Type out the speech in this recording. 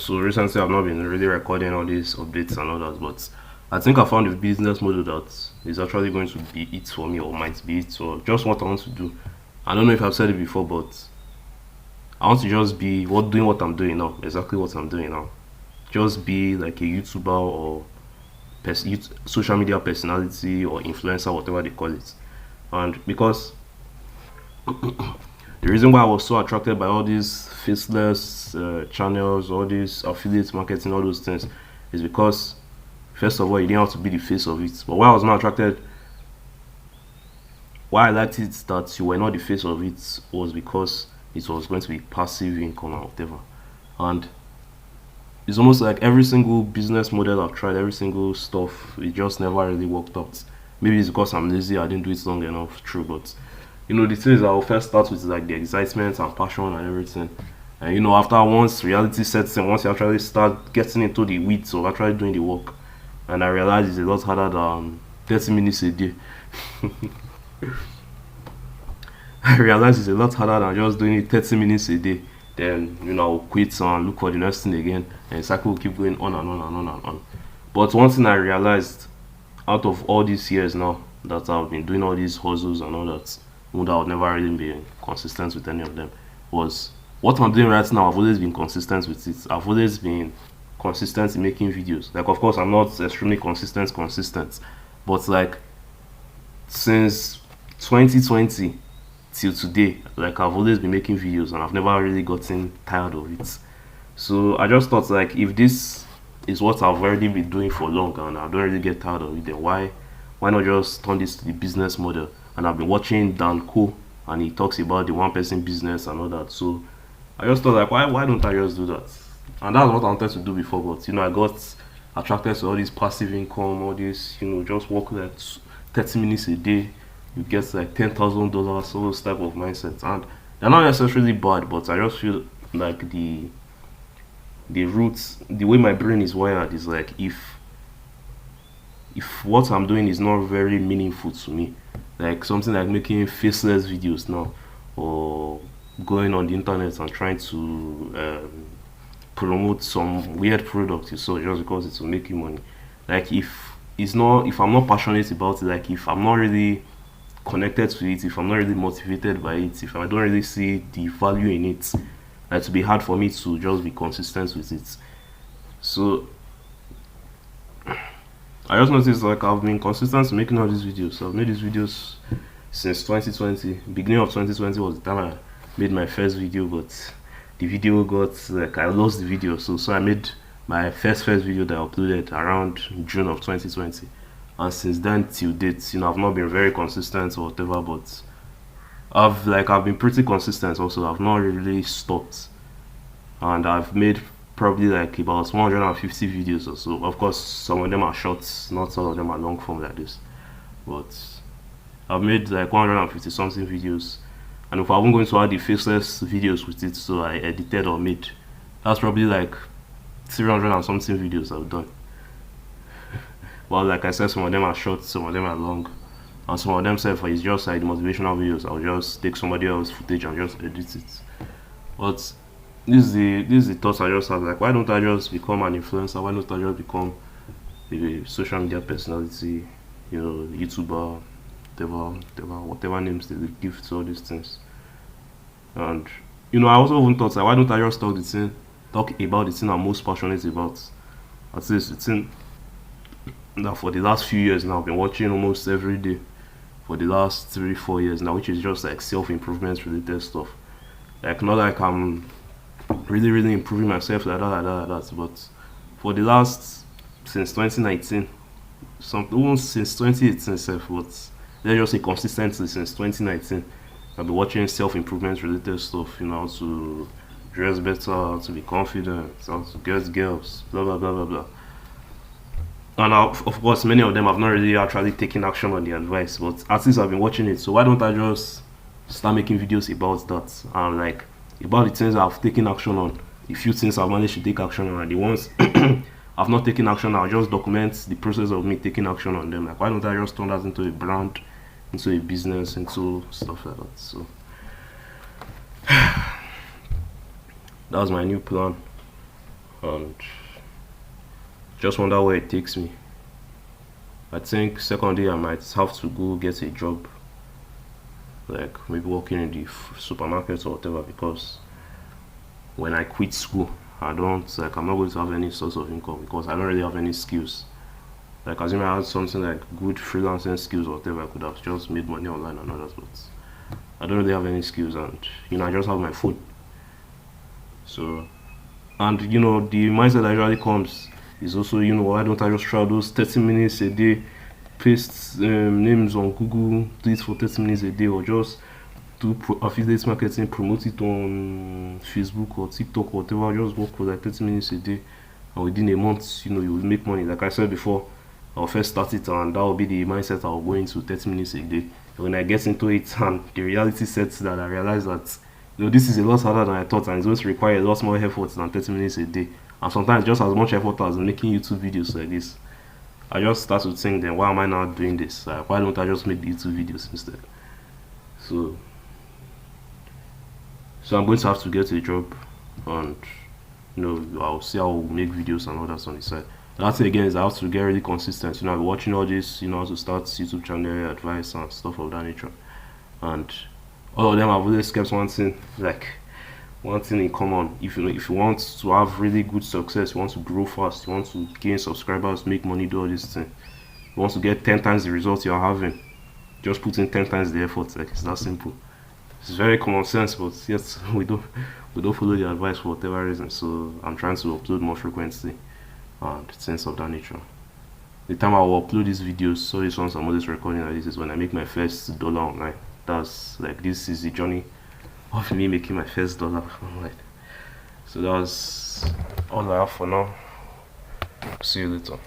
So recently I've not been really recording all these updates and all that, but I think I found a business model that is actually going to be it for me, or might be it, or just what I want to do. I don't know if I've said it before, but I want to just be doing what I'm doing now, exactly what I'm doing now. Just be like a YouTuber or social media personality or influencer, whatever they call it. And because the reason why I was so attracted by all these faceless channels, all these affiliate marketing, all those things, is because first of all, you didn't have to be the face of it. But why I was not attracted, why I liked it that you were not the face of it, was because it was going to be passive income or whatever. And it's almost like every single business model I've tried, every single stuff, it just never really worked out. Maybe it's because I'm lazy, I didn't do it long enough, true, but the thing is, I'll first start with like the excitement and passion and everything. And after once reality sets in, once you actually start getting into the weeds of actually doing the work, and I realize it's a lot harder than 30 minutes a day. I realize it's a lot harder than just doing it 30 minutes a day. Then I'll quit and look for the next thing again, and the cycle will keep going on and on and on and on. But one thing I realized out of all these years now that I've been doing all these hustles and all that, even though I've never really been consistent with any of them, was what I'm doing right now. I've always been consistent with it. I've always been consistent in making videos. Like, of course, I'm not extremely consistent, but like since 2020 till today, like I've always been making videos and I've never really gotten tired of it. So I just thought, like, if this is what I've already been doing for long and I don't really get tired of it, then why not just turn this to the business model? And I've been watching Dan Co, and he talks about the one person business and all that. So I just thought, like, why don't I just do that? And that's what I wanted to do before, but I got attracted to all this passive income, all this, just work like 30 minutes a day, you get like $10,000, all those type of mindsets. And they're not necessarily bad, but I just feel like the roots, the way my brain is wired is like, if what I'm doing is not very meaningful to me, like something like making faceless videos now, or going on the internet and trying to promote some weird product you saw just because it's making money. Like, if I'm not passionate about it, like if I'm not really connected to it, if I'm not really motivated by it, if I don't really see the value in it, it'll be hard for me to just be consistent with it. So I just noticed, like, I've been consistent in making all these videos. So I've made these videos since 2020. Beginning of 2020 was the time I made my first video, but the video got, like, I lost the video. So I made my first video that I uploaded around June of 2020. And since then till date, I've not been very consistent or whatever, but I've been pretty consistent also. I've not really stopped, and I've made probably like about 150 videos or so. Of course, some of them are short, not all of them are long form like this, but I've made like 150 something videos. And if I won't go into all the faceless videos with it, so I edited or made, that's probably like 300 and something videos I've done. Well, like I said, some of them are short, some of them are long, and some of them self is just like motivational videos. I'll just take somebody else's footage and just edit it. But this is the thoughts I just have. Like, why don't I just become an influencer? Why don't I just become a social media personality? YouTuber, whatever names they give to all these things. And I also even thought, like, why don't I just talk about the thing I'm most passionate about? At least the thing that for the last few years now I've been watching almost every day for the last 3-4 years now, which is just like self-improvement related stuff. Like, not like I'm really improving myself like that, but for the last, since 2019, even since 2018 self, but let's just say consistently since 2019, I've been watching self-improvement related stuff, how to dress better, how to be confident, how to get girls, blah blah blah blah blah. And of course, many of them have not really actually taken action on the advice, but at least I've been watching it. So why don't I just start making videos about that, and like about the things I've taken action on, the few things I've managed to take action on, and the ones I've not taken action on, I'll just document the process of me taking action on them. Like, why don't I just turn that into a brand, into a business, into stuff like that? So that was my new plan. and just wonder where it takes me. I think secondly I might have to go get a job, like maybe working in the supermarket or whatever, because when I quit school, I'm not going to have any source of income because I don't really have any skills. Like assuming I had something like good freelancing skills or whatever, I could have just made money online and others, but I don't really have any skills, and I just have my phone. So, and the mindset that usually comes is also, why don't I just try those 30 minutes a day, paste names on Google, do it for 30 minutes a day, or just do affiliate marketing, promote it on Facebook or TikTok or whatever, just work for like 30 minutes a day, and within a month, you will make money. Like I said before, I'll first start it, and that will be the mindset I'll go into, 30 minutes a day. When I get into it and the reality sets that, I realize that this is a lot harder than I thought, and it's going to require a lot more effort than 30 minutes a day, and sometimes just as much effort as making YouTube videos like this. I just start to think, then why am I not doing this? Why don't I just make YouTube videos instead? So I'm going to have to get a job, and I'll see how I'll make videos and all that on the side. That thing again is I have to get really consistent. I've been watching all this, how to start YouTube channel advice and stuff of that nature, and all of them have always kept one thing in common. If you want to have really good success, you want to grow fast, you want to gain subscribers, make money, do all these things, you want to get 10 times the results you're having, just put in 10 times the effort. Like, it's that simple. It's very common sense, but yes, we don't follow the advice for whatever reason. So I'm trying to upload more frequently and things of that nature. The time I will upload these videos, so this ones I'm always recording like this, is when I make my first dollar online. That's like, this is the journey of me making my first dollar online. So that's all I have for now. See you later.